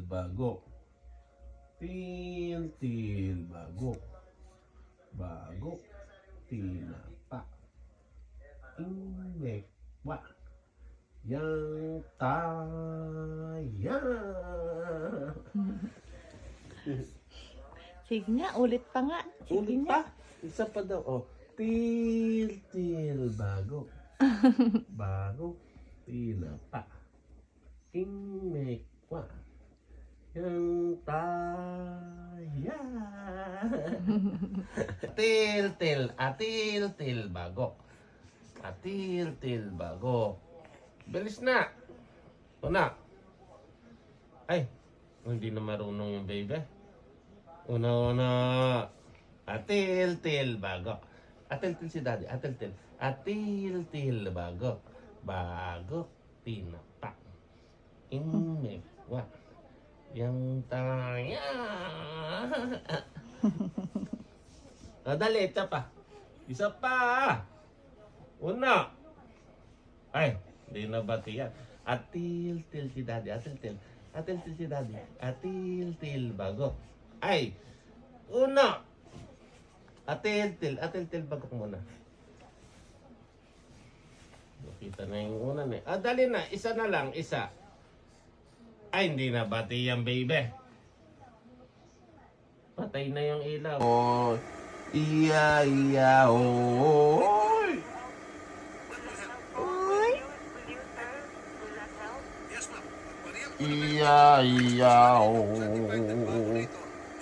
bago. Til bago. Bago. Tinapa. Inekwa. Yang taya. Sige nga, ulit pa nga. Sige Ulit nga. pa. Isa pa daw. Oh. Til bago. Bago. Tinapa. Inekwa. Yang taya. Atil bago. Atil bago. Bilis na. Una. Ay, hindi na marunong yung baby. Una. Atil bago. Atil si daddy. Atil bago. Bago. Tinapa. Inekwa. Yang taya. Dali, isa pa. Una. Ay, hindi na bati yan. Atil si daddy. Atil si daddy. Atil bago. Ay, una. Atil bago muna. Nakita na yung una na. Dali na, isa na lang, isa. Ay, hindi na bati yan, baby. Patay na yung ilaw. Oh, iya, oy. Uy! Iya, oy.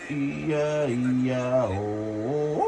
Iya, oy.